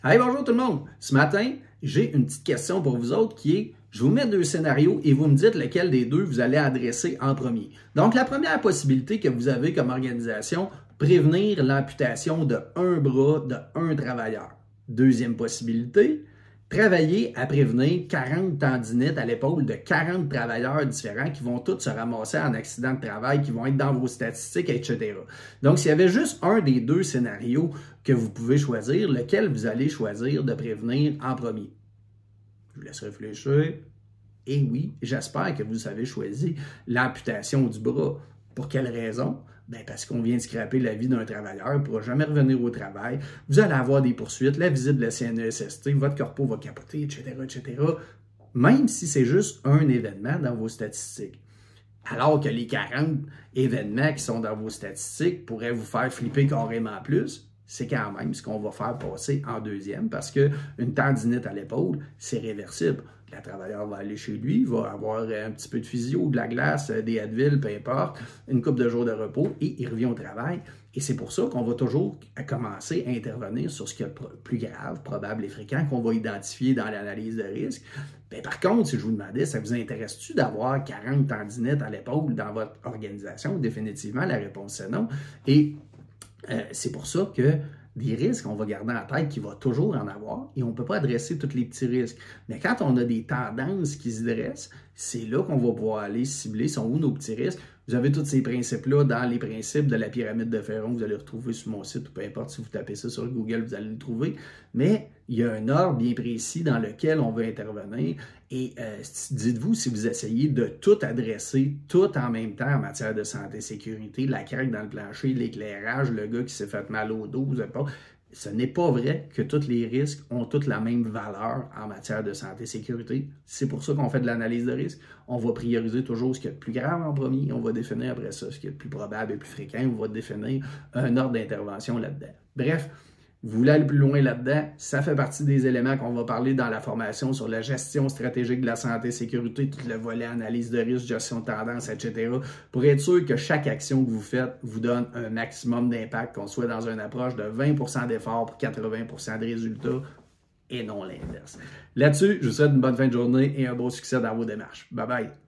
Hey, bonjour tout le monde! Ce matin, j'ai une petite question pour vous autres qui est, je vous mets deux scénarios et vous me dites lequel des deux vous allez adresser en premier. Donc, la première possibilité que vous avez comme organisation, prévenir l'amputation de un bras de un travailleur. Deuxième possibilité, travailler à prévenir 40 tendinites à l'épaule de 40 travailleurs différents qui vont tous se ramasser en accident de travail, qui vont être dans vos statistiques, etc. Donc, s'il y avait juste un des deux scénarios que vous pouvez choisir, lequel vous allez choisir de prévenir en premier? Je vous laisse réfléchir. Et oui, j'espère que vous avez choisi l'amputation du bras. Pour quelle raison? Bien, parce qu'on vient de scraper la vie d'un travailleur, il ne pourra jamais revenir au travail, vous allez avoir des poursuites, la visite de la CNESST, votre corpo va capoter, etc., etc., même si c'est juste un événement dans vos statistiques. Alors que les 40 événements qui sont dans vos statistiques pourraient vous faire flipper carrément plus, c'est quand même ce qu'on va faire passer en deuxième parce qu'une tendinite à l'épaule, c'est réversible. Le travailleur va aller chez lui, va avoir un petit peu de physio, de la glace, des Advil, peu importe, une couple de jours de repos et il revient au travail. Et c'est pour ça qu'on va toujours commencer à intervenir sur ce qui est plus grave, probable et fréquent qu'on va identifier dans l'analyse de risque. Bien, par contre, si je vous demandais, ça vous intéresse-tu d'avoir 40 tendinites à l'épaule dans votre organisation? Définitivement, la réponse c'est non. Et c'est pour ça que des risques, on va garder en tête qu'il va toujours en avoir et on ne peut pas adresser tous les petits risques. Mais quand on a des tendances qui se dressent, c'est là qu'on va pouvoir aller cibler sont où nos petits risques. Vous avez tous ces principes-là dans les principes de la pyramide de Ferron, vous allez retrouver sur mon site ou peu importe si vous tapez ça sur Google, vous allez le trouver. Mais il y a un ordre bien précis dans lequel on veut intervenir et dites-vous si vous essayez de tout adresser, tout en même temps en matière de santé et sécurité, la craque dans le plancher, l'éclairage, le gars qui s'est fait mal au dos, vous avez pas... Ce n'est pas vrai que tous les risques ont toutes la même valeur en matière de santé et sécurité. C'est pour ça qu'on fait de l'analyse de risque. On va prioriser toujours ce qui est le plus grave en premier. On va définir après ça ce qui est le plus probable et plus fréquent. On va définir un ordre d'intervention là-dedans. Bref, vous voulez aller plus loin là-dedans, ça fait partie des éléments qu'on va parler dans la formation sur la gestion stratégique de la santé et sécurité, tout le volet analyse de risque, gestion de tendance, etc. pour être sûr que chaque action que vous faites vous donne un maximum d'impact, qu'on soit dans une approche de 20% d'effort pour 80% de résultats et non l'inverse. Là-dessus, je vous souhaite une bonne fin de journée et un beau succès dans vos démarches. Bye bye!